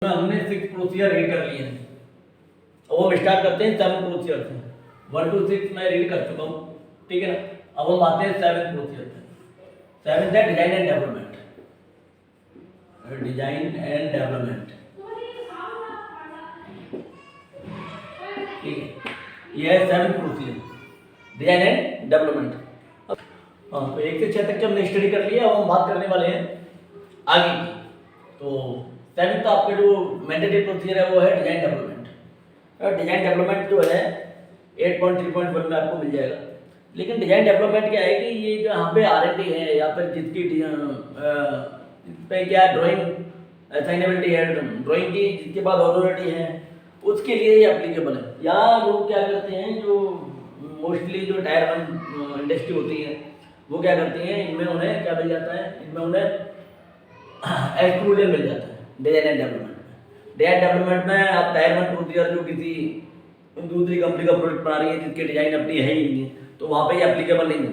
हमने 6 procedure read कर लिए हैं। अब हम स्टार्ट करते हैं 7 प्रोसीजर से। 1 to 6 मैं रीड कर चुका हूँ, ठीक है ना। अब हम आते हैं 7 प्रोसीजर पे। 7 है design and development. Design and development, ठीक है। ये है 7 प्रोसीजर डिजाइन एंड डेवलपमेंट। हाँ, तो 1 से 6 तक हमने स्टडी कर लिया। अब हम बात करने वाले हैं आगे की। तो 7 का आपका जो मैंडेटरी प्रोसीजर है वो है डिजाइन डेवलपमेंट। डिजाइन डेवलपमेंट जो है 8.3.1 में आपको मिल जाएगा। लेकिन डिजाइन डेवलपमेंट क्या है कि ये जो यहाँ पे R&D है या फिर जिसकी इस पे क्या ड्राइंग असाइनेबिलिटी है, ड्राइंग की जिसके बाद अथॉरिटी है, उसके लिए ये एप्लीकेबल है। यहाँ लोग क्या करते हैं, जो मोस्टली जो टायर 1 इंडस्ट्री होती है वो क्या करती हैं, इनमें उन्हें क्या मिल जाता है, इनमें उन्हें एक्सक्लूजन मिल जाता है डिजाइन एंड डेवलपमेंट में। डिजाइन डेवलपमेंट में आप टायर 1 प्रोसीजर जो किसी दूसरी कंपनी का प्रोडक्ट बना रही है जिसकी डिजाइन अपनी है ही नहीं है, तो वहाँ पे ये एप्लीकेबल नहीं है,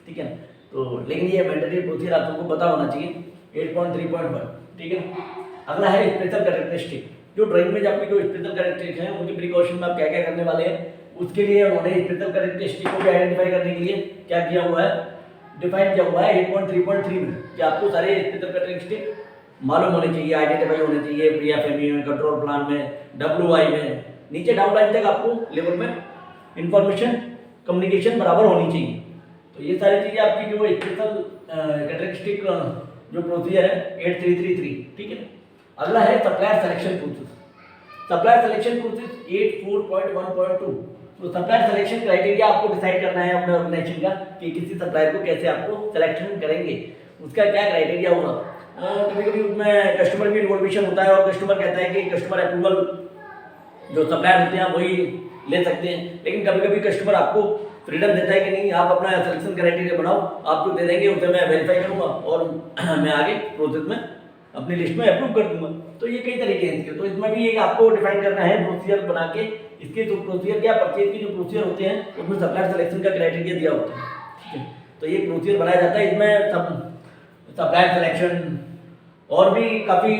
ठीक है। तो लेकिन ये मैंडेटरी प्रोसीजर आप सबको पता होना चाहिए 8.3.1, ठीक है। अगला है स्पेशल कैरेक्टरिस्टिक। जो ड्राइंग में आपकी जो स्पेशल कैरेक्टरिस्टिक है उनके प्रिकॉशन में आप क्या क्या करने वाले हैं, उसके लिए उन्होंने स्पेशल कैरेक्टरिस्टिक को भी आइडेंटिफाई करने के लिए क्या किया हुआ है, डिफाइन किया हुआ है 8.3.3 में कि आपको सारे स्पेशल कैरेक्टरिस्टिक मालूम होने चाहिए, आइडेंटिफाई होने चाहिए, PFME में, कंट्रोल प्लान में, WI में, नीचे डाउन लाइन तक आपको लेवल में इंफॉर्मेशन कम्युनिकेशन बराबर होनी चाहिए। तो ये सारी चीज़ें आपकी जो स्पेशल कैरेक्टरिस्टिक जो प्रोसीजर है 8333, ठीक है। अगला है supplier selection process. Supplier selection process 84.1.2। तो सप्लायर सिलेक्शन क्राइटेरिया आपको डिसाइड करना है अपने ऑर्गेनाइजेशन का कि किसी सप्लायर को कैसे आपको सिलेक्शन करेंगे, उसका क्या क्राइटेरिया होगा। कभी कभी उसमें कस्टमर भी इन्वॉल्वेशन होता है और कस्टमर कहता है कि कस्टमर अप्रूवल जो सप्लायर होते हैं वही ले सकते हैं, लेकिन कभी कभी कस्टमर आपको फ्रीडम देता है कि नहीं आप अपना सिलेक्शन क्राइटेरिया बनाओ, आप जो दे देंगे उसे मैं वेरीफाई करूँगा और मैं आगे प्रोसेस में अपनी लिस्ट में अप्रूव कर दूंगा। तो ये कई तरीके हैं इसके। तो इसमें भी एक आपको डिफाइन करना है प्रोसीजर बना के, इसके जो प्रोसीजर क्या परचेज के जो प्रोसीजर होते हैं उसमें सप्लायर सिलेक्शन का क्राइटेरिया दिया होता है, ठीक है। तो ये प्रोसीजर बनाया जाता है, इसमें सब सप्लायर सिलेक्शन और भी काफ़ी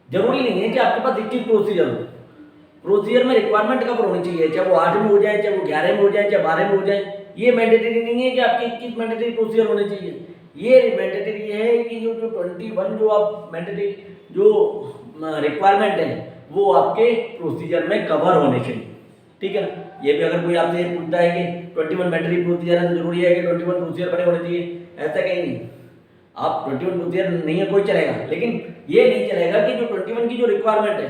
जरूरी नहीं है कि आपके पास 21 प्रोसीजर हो। प्रोसीजर में रिक्वायरमेंट कवर होनी चाहिए, चाहे वो 8 में हो जाए, चाहे वो 11 में हो जाए, चाहे 12 में हो जाए। ये मैंडेटरी नहीं है कि आपके 21 मैंडेटरी प्रोसीजर होने चाहिए। ये मैंडेटरी है कि जो 21 जो आप मैंडेटरी जो रिक्वायरमेंट है वो आपके प्रोसीजर में कवर होने चाहिए, ठीक है ना। ये भी अगर कोई आपसे पूछता है कि 21 मैंडेटरी प्रोसीजर है तो जरूरी है कि 21 प्रोसीजर बने होने चाहिए, ऐसा कहीं नहीं। आप 21 प्रोसीजर नहीं है कोई चलेगा, लेकिन ये नहीं चलेगा कि जो 21 की जो रिक्वायरमेंट है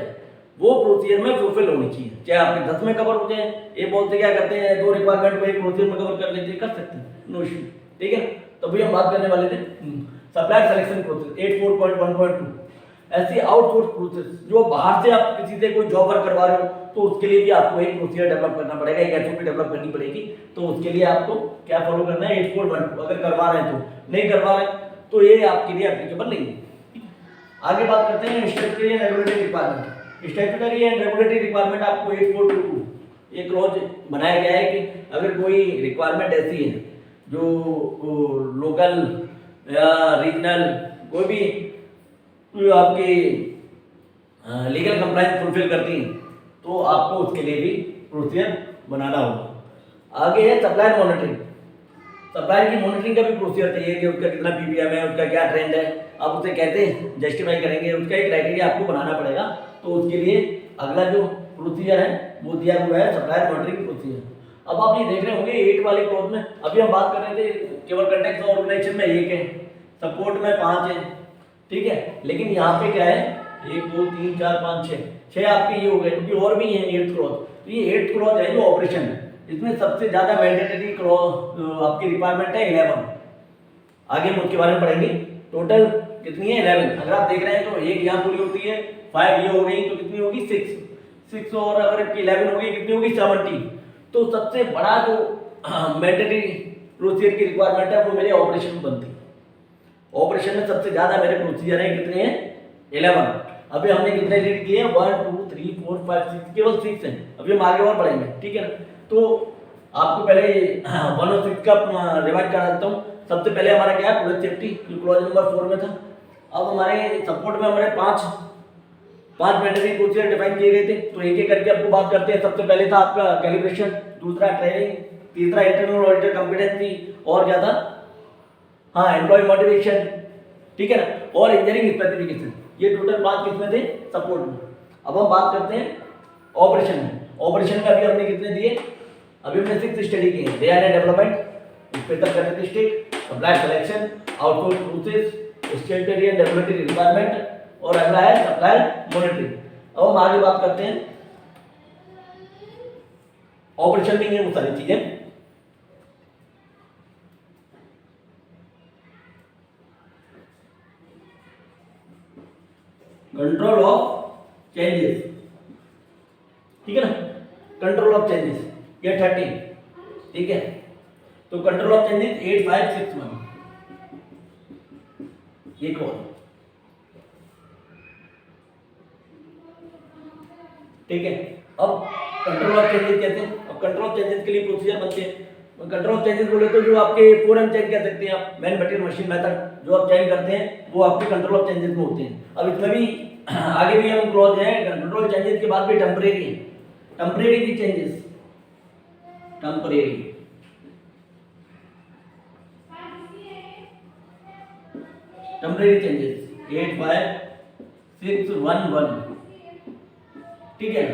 वो प्रोसीजर में फुलफिल होनी चाहिए। चाहे आपके 10 में कवर हो जाए, ये बोलते क्या करते हैं 2 रिक्वायरमेंट को एक प्रोसीजर में कवर कर लेते हैं, कर सकते हैं, नो इशू, ठीक है। तो भी हम बात करने वाले थे सप्लायर सिलेक्शन प्रोसेस 84.1.2। ऐसी आउटसोर्स प्रोसेस जो बाहर से आप किसी से कोई जॉब वर्क करवा रहे हो तो उसके लिए भी आपको एक प्रोसीजर डेवलप करना पड़ेगा, एक SOP डेवलप करनी पड़ेगी। तो उसके लिए आपको क्या फॉलो करना है 84.1। अगर करवा रहे हैं तो, नहीं करवा रहे तो ये आपके लिए एप्लीकेबल नहीं है। आगे बात करते हैं statutory and regulatory requirement. Statutory and regulatory requirement आपको 8422 एक क्लॉज बनाया गया है कि अगर कोई रिक्वायरमेंट ऐसी है जो लोकल या रीजनल कोई भी आपकी लीगल कंप्लायंस फुलफिल करती है तो आपको उसके लिए भी प्रोसीजर बनाना होगा। आगे है सप्लायर मॉनिटरिंग। सप्लायर की मॉनिटरिंग का भी प्रोसीजर चाहिए कि उसका कितना PPM है, उसका क्या ट्रेंड है, आप उसे कैसे जस्टिफाई करेंगे, उसका एक क्राइटेरिया आपको बनाना पड़ेगा। तो उसके लिए अगला जो प्रोसीजर है वो दिया हुआ है सप्लायर मॉनिटरिंग प्रोसीजर। अब आप ये देख रहे होंगे 8 वाले क्लॉज में अभी हम बात कर रहे थे केवल कंटेक्ट ऑर्गेनाइजेशन में 1 है, सपोर्ट में 5 है, ठीक है। लेकिन यहाँ पे क्या है 1 2 3 4 5 6 आपके ये हो गए, क्योंकि और भी है 8th क्लॉज। तो ये 8th क्लॉज है जो ऑपरेशन है, इसमें सबसे ज्यादा मैंडेटरी क्लॉज आपकी रिक्वायरमेंट है 11। आगे हम उसके बारे में पढ़ेंगे। टोटल कितनी है 11। अगर आप देख रहे हैं तो एक यहाँ पूरी होती है, 5 ये हो गई तो कितनी होगी 6 और अगर 11 होगी कितनी होगी 70। तो सबसे बड़ा जो मैंडेटरी प्रोसीजर की रिक्वायरमेंट है वो मेरे ऑपरेशन में बनती है। ऑपरेशन में सबसे ज्यादा मेरे प्रोसीजर हैं कितने हैं 11। अभी हमने कितने रीड किए हैं 1 2 3 4 5 6, केवल 6 हैं। अभी हम आगे और बढ़ेंगे, ठीक है ना। तो आपको पहले 1 और 6 का रिवाइज करा देता हूँ। सबसे पहले हमारा क्या है प्रोडक्ट सेफ्टी, जो क्लॉज नंबर 4 में था। अब हमारे सपोर्ट में हमारे 5 5 मेंटेनेंस प्रोसीजर डिफाइन किए गए थे। तो एक एक करके आपको बात करते हैं। सबसे पहले था आपका कैलिब्रेशन, दूसरा ट्रेनिंग, तीसरा इंटरनल ऑडिटर कॉम्पिटेंसी, और क्या था, हाँ, एम्प्लॉय मोटिवेशन, ठीक है ना, और इंजीनियरिंग स्पेसिफिकेशन। ये टोटल 5 किसमें थे, सपोर्ट में। अब हम बात करते हैं ऑपरेशन में। ऑपरेशन में अभी हमने कितने दिए, अभी हमने 6 स्टडी किए हैं। Design and development, special characteristic, supply selection, output process, स्टेटरी and regulatory requirement, और अगला है सप्लाई मॉनिटरिंग। अब हम आगे बात करते हैं ऑपरेशन में ये वो सारी चीजें। कंट्रोल ऑफ चेंजेस, ठीक है ना, कंट्रोल ऑफ चेंजेस, ये 30, ठीक है। तो कंट्रोल ऑफ चेंजेस 8561, ये कौन, ठीक है। अब कंट्रोल ऑफ चेंजेस कैसे, अब कंट्रोल ऑफ चेंजेस के लिए प्रोसीजर बनते हैं। कंट्रोल ऑफ चेंजेस बोले तो जो आपके फोरम चेंज कर सकते हैं आप, मैन मटेरियल मशीन मेथड जो आप चेंज करते हैं वो आपके कंट्रोल ऑफ चेंजेस में होते हैं। अब इसमें भी आगे भी हम क्लॉज हैं, कंट्रोल चेंजेस के बाद भी टेम्परेरी है, टेम्परेरी की चेंजेस, टेम्परेरी, टेम्परेरी चेंजेस 85611, ठीक है।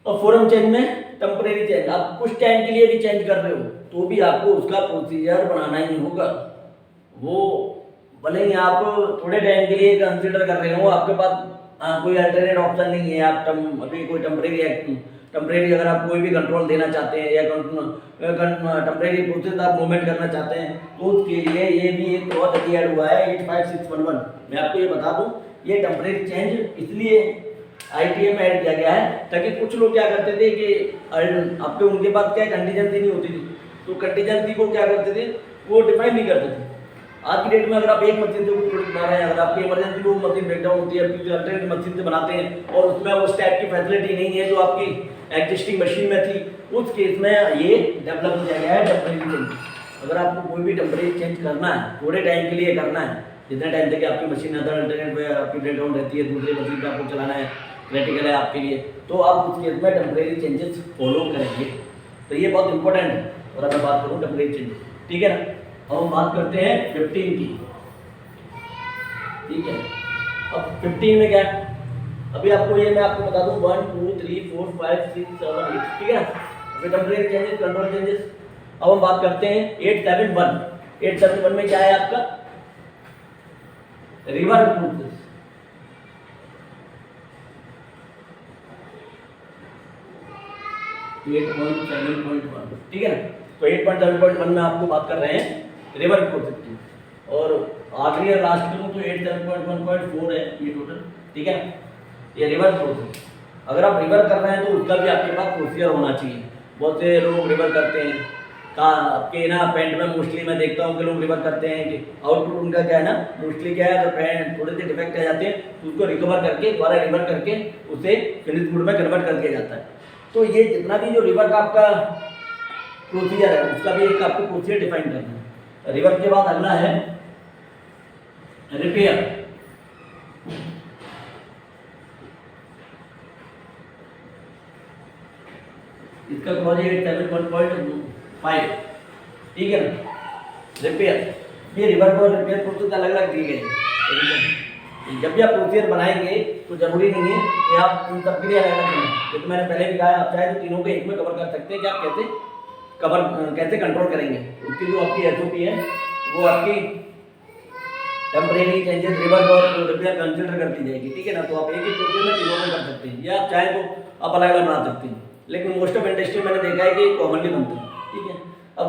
और फोरम चेंज में टेम्परेरी चेंज, आप कुछ टाइम के लिए भी चेंज कर रहे हो तो भी आपको उसका प्रोसीजर बनाना ही होगा। वो भले ही आप थोड़े टाइम के लिए कंसीडर कर रहे हो, आपके पास कोई अल्टरनेट ऑप्शन नहीं है, आप अभी कोई टेम्परेरी अगर आप कोई भी कंट्रोल देना चाहते हैं या टेम्परेरी प्रोसेस आप मूवमेंट करना चाहते हैं तो उसके लिए ये भी एक बहुत अच्छी ऐड हुआ है 85611। मैं आपको ये बता दूं, ये टेम्परेरी चेंज इसलिए ITM में ऐड किया गया है ताकि कुछ लोग क्या करते थे कि आपके उनके पास क्या कंटीजेंसी नहीं होती थी, तो कंटीजेंसी को क्या करते थे, वो डिफाइन नहीं करते थे। आज की डेट में अगर आप एक मशीन से कोई प्रोडक्ट बना रहे हैं, अगर आपकी इमरजेंसी को मशीन ब्रेकडाउन होती है, किसी अल्टरनेट मशीन से बनाते हैं और उसमें उस टाइप की फैसिलिटी नहीं है जो आपकी एग्जिस्टिंग मशीन में थी, उस केस में ये डेवलप किया गया है टेम्परेरी चेंज। अगर आपको कोई भी टेम्परेरी चेंज करना है, थोड़े टाइम के लिए करना है, जितने टाइम तक आपकी मशीन अदर अल्टरनेट पे आपकी ब्रेकडाउन रहती है, दूसरी मशीन पे आपको चलाना है, क्रिटिकल है आपके लिए, तो आप उस केस में टेम्परेरी चेंजेस फॉलो करेंगे। तो ये बहुत इंपॉर्टेंट है। और अब मैं बात करूँ टेम्परेरी चेंजेस, ठीक है ना। अब हम बात करते हैं 15 की, ठीक है। अब 15 में क्या है, अभी आपको ये मैं आपको बता दूं 1 2 3 4 5 6 7 8, ठीक है ना। अभी टेम्परेरी चेंजेस, कंट्रोल चेंजेस। अब हम बात करते हैं 871। 871 में क्या है आपका, रिवर प्रोसेस, तो 8.7.1, ठीक है ना। तो 8.7.1 में आपको बात कर रहे हैं रिवर प्रोसेस की, और आखिरी और लास्ट करूँ तो 8.7.1.4 है ये टोटल, ठीक है। ये रिवर प्रोसेस, अगर आप रिवर कर रहे हैं तो उसका भी आपके पास प्रोसीजर होना चाहिए। बहुत से लोग रिवर करते हैं, आपके ना पेंट में मोस्टली मैं देखता हूँ कि लोग रिवर करते हैं कि आउटपुट उनका क्या है ना, मोस्टली क्या है, अगर पेंट थोड़े से डिफेक्ट आ जाते हैं तो उसको रिकवर करके दोबारा रिवर करके उसे फिनिश गुड में कन्वर्ट कर दिया जाता है। तो ये जितना भी जो रिवर का आपका प्रोसीजर है उसका भी एक आपको प्रोसीजर डिफाइन करना है। रिवर के बाद अगला है रिपेयर। इसका क्लॉज 8.7.5, ठीक है ना। रिपेयर, ये रिवर को रिपेयर प्रोसेस अलग अलग दिए गए हैं। जब भी आप प्रोसीजर बनाएंगे तो जरूरी नहीं है कि आप इन सब के लिए अलग अलग करें। जैसे मैंने पहले भी कहा, आप चाहे तो तीनों को एक में कवर कर सकते हैं कि आप कैसे कंट्रोल करेंगे। उसकी जो आपकी SOP है वो आपकी टेम्परेरी चेंजेस, रिवर और रिपेयर कंसिडर कर दी जाएगी, ठीक है ना। तो आप एक ही प्रोसीजर में तीनों में कर सकते हैं, या आप चाहे तो आप अलग अलग बना सकते हैं, लेकिन मोस्ट ऑफ इंडस्ट्री मैंने देखा है कि कॉमनली बनते हैं, ठीक है। अब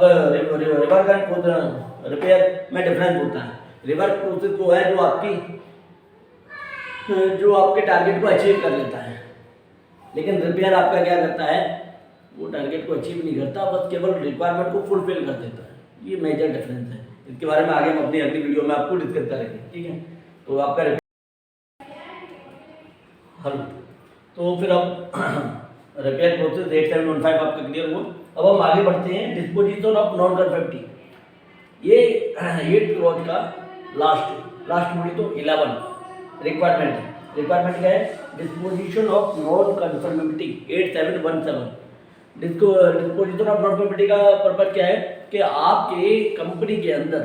रिवर का रिपेयर में डिफरेंस होता है। रिवर प्रोसेस वो है जो आपके टारगेट को अचीव कर लेता है, लेकिन रिपेयर आपका क्या करता है, वो टारगेट को अचीव नहीं करता, बस केवल रिक्वायरमेंट को फुलफिल कर देता है। ये मेजर डिफरेंस है। इसके बारे में आगे हम अपनी अगली वीडियो में आपको डिस्कस करेंगे, ठीक है। तो आपका हल, तो फिर अब रिपेयर प्रोसेस 8715 आपका क्लियर हुआ। अब हम आगे बढ़ते हैं डिस्पोजिशन ऑफ नॉन कंफर्मिटी। ये क्लॉज का लास्ट बोली तो 11 रिक्वायरमेंट है। रिक्वायरमेंट क्या है, disposition of non conformity 8717। Disposition of non conformity का पर्पज क्या है कि आपके कंपनी के अंदर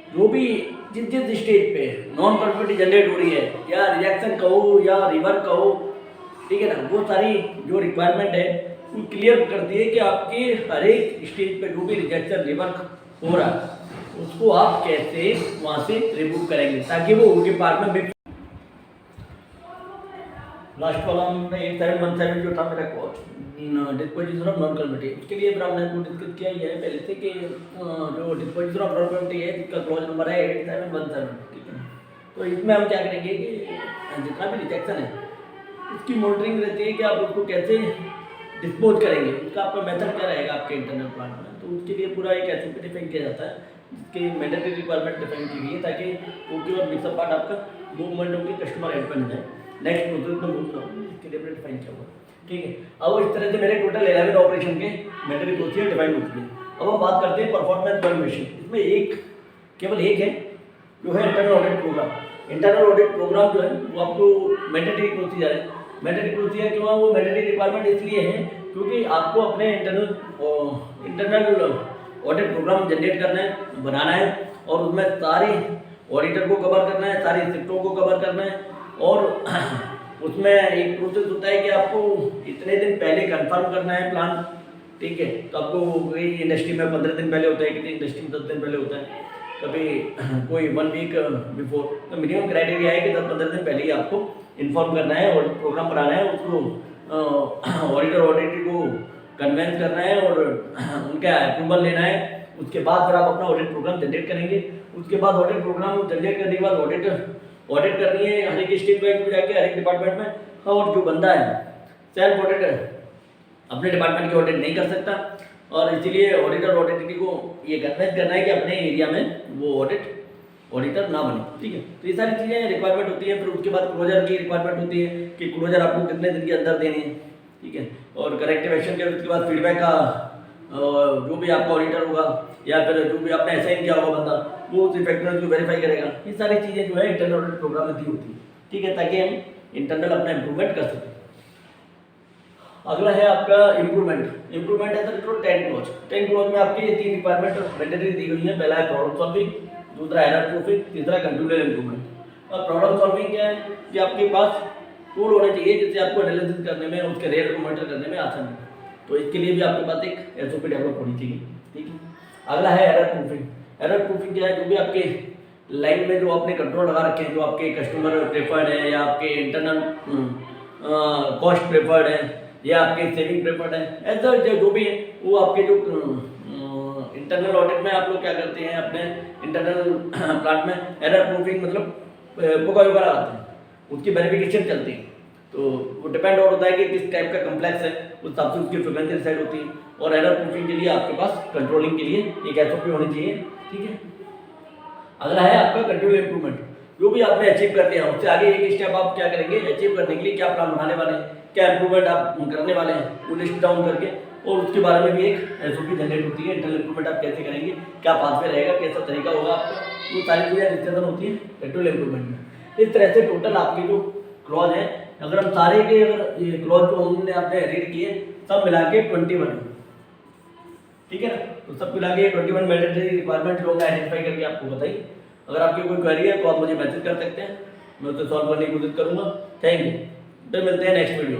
जो भी जिस जिस स्टेज पे नॉन कन्फर्मिटी जनरेट हो रही है, या रिजेक्शन कहो या रिवर्क कहो, ठीक है ना, वो सारी जो रिक्वायरमेंट है वो क्लियर करती है कि आपके हर एक स्टेज पे जो भी रिजेक्शन रिवर्क हो रहा है उसको आप कैसे वहाँ से रिमूव करेंगे ताकि वो उनके पार्ट में। लास्ट वाला हमने 8717 जो था मेरा डिस्पोजिशन ऑफ नॉन कन्फर्मिटी, उसके लिए फिर हमने को डिस्कस किया ही है पहले से कि जो डिस्पोजिशन ऑफ नॉन कन्फर्मिटी है जिसका क्लॉज नंबर है 8717, ठीक है। तो इसमें हम क्या करेंगे कि जितना भी रिजेक्शन है उसकी मॉनिटरिंग रहती है कि आप उसको कैसे डिस्पोज करेंगे, उसका आपका मेथड क्या रहेगा आपके इंटरनल प्लांट में। तो उसके लिए पूरा एक एसओपी डिफाइन किया जाता है जिसकी मैंडेटरी रिक्वायरमेंट डिफाइन की गई है ताकि ओके और मिक्सअप पार्ट आपका मूवमेंट होकर कस्टमर एंड पर जाए नेक्स्ट प्रोसेस में मूव ना हो, इसके लिए डिफाइन किया हुआ, ठीक है। अब इस तरह से मेरे टोटल 11 ऑपरेशन के मैंडेटरी प्रोसीजर डिफाइन होती है। अब हम बात करते हैं परफॉर्मेंस वैल्यूएशन। इसमें केवल एक है जो है internal audit program. Internal audit program जो है वो आपको मैंडेटरी प्रोसीजर है। मैंडेटरी प्रोसीजर क्यों है, वो मैंडेटरी रिक्वायरमेंट इसलिए है क्योंकि आपको अपने इंटरनल ऑडिट प्रोग्राम जनरेट करना है, बनाना है और उसमें सारे ऑडिटर को कवर करना है, सारी शिफ्टों को कवर करना है। और उसमें एक प्रोसेस होता है कि आपको इतने दिन पहले कंफर्म करना है प्लान, ठीक है। तो आपको कोई इंडस्ट्री में 15 दिन पहले होता है, किसी इंडस्ट्री में 10 दिन पहले होता है, कभी कोई 1 वीक बिफोर। तो मिनिमम क्राइटेरिया है कि 10-15 दिन पहले ही आपको इन्फॉर्म करना है और प्रोग्राम बनाना है, उसको ऑडिटर को कन्वेंस करना है और उनका अप्रूवल लेना है। उसके बाद फिर आप अपना ऑडिट प्रोग्राम जनरेट करेंगे। उसके बाद ऑडिट प्रोग्राम जनरेट करने के बाद ऑडिट करनी है हर एक स्टेट वाइज में जाके, हर एक डिपार्टमेंट में। और जो बंदा है सेल्फ ऑडिटर अपने डिपार्टमेंट की ऑडिट नहीं कर सकता और इसीलिए ऑडिटर को ये कन्वेंस करना है कि अपने एरिया में वो ऑडिटर ना बने, ठीक है। तो ये सारी चीज़ें रिक्वायरमेंट होती है। फिर उसके बाद क्लोजर की रिक्वायरमेंट होती है कि क्लोजर आपको कितने दिन के अंदर देने हैं, ठीक है। और करेक्टिव एक्शन के उसके बाद फीडबैक का जो भी आपका ऑडिटर होगा या फिर जो भी आपने असाइन किया होगा बंदा वो उस इफेक्टिवनेस को वेरीफाई करेगा। ये सारी चीज़ें जो है इंटरनल ऑडिट प्रोग्राम में दी होती है, ठीक है, ताकि हम इंटरनल अपना इम्प्रूवमेंट कर सकें। अगला है आपका इम्प्रूवमेंट है सर 10 क्लोज में आपकी ये 3 रिक्वायरमेंट मैंडेटरी दी गई है। पहला है प्रॉब्लम सॉल्विंग, दूसरा एरर प्रूफिंग, तीसरा कंट्रोल इम्प्रूवमेंट। और प्रॉब्लम सॉल्विंग क्या है कि आपके पास टूल होने चाहिए जिससे आपको एनालिसिस करने में, उसके रेट को मॉनिटर करने में आसानी हो। तो इसके लिए भी आपके पास एक एसओपी डेवलप होनी चाहिए, ठीक है। अगला है एरर प्रूफिंग। एरर प्रूफिंग क्या है, जो भी आपके लाइन में जो आपने कंट्रोल लगा रखे हैं, जो आपके कस्टमर प्रेफर्ड है या आपके इंटरनल कॉस्ट प्रेफर्ड है या आपके सेविंग प्रेफर्ड है, ऐसा जो भी है वो आपके जो इंटरनल ऑडिट में आप लोग क्या करते हैं अपने इंटरनल प्लांट में एरर प्रूफिंग मतलब बुका लगाते हैं, उसकी वेरिफिकेशन चलती है। तो वो डिपेंड और होता है कि किस टाइप का कम्प्लेक्स है, उस हिसाब से उसकी फ्रीक्वेंसी डिसाइड होती है। और एरर प्रूफिंग के लिए आपके पास कंट्रोलिंग के लिए एक एसओपी होनी चाहिए, ठीक है। अगला है आपका कंट्रोल इम्प्रूवमेंट। जो भी आपने अचीव कर लिया उससे आगे एक स्टेप आप क्या करेंगे, अचीव करने के लिए क्या प्लान बनाने वाले हैं, क्या इंप्रूवमेंट आप करने वाले हैं, वो लिस्ट डाउन करके और उसके बारे में भी एक एसओपी जनरेट होती है। इंटरनल इम्प्रूवमेंट आप कैसे करेंगे, क्या पाथवे रहेगा, कैसा तरीका होगा आपका, वो सारी चीज़ें डिस्कशन होती है कंट्रोल इम्प्रूवमेंट में। इस तरह से टोटल आपके जो क्लॉज है, अगर हम सारे के अगर ये क्लॉज जो हमने आपने रीड किए सब मिला के 21, ठीक है ना। तो सब मिला के 21 मैंडेटरी रिक्वायरमेंट जो आइडेंटिफाई करके आपको बताइए। अगर आपकी कोई क्वेरी है तो आप मुझे मैसेज कर सकते हैं, मैं उसे सॉल्व करने की कोशिश करूँगा। थैंक यू, फिर मिलते हैं नेक्स्ट वीडियो।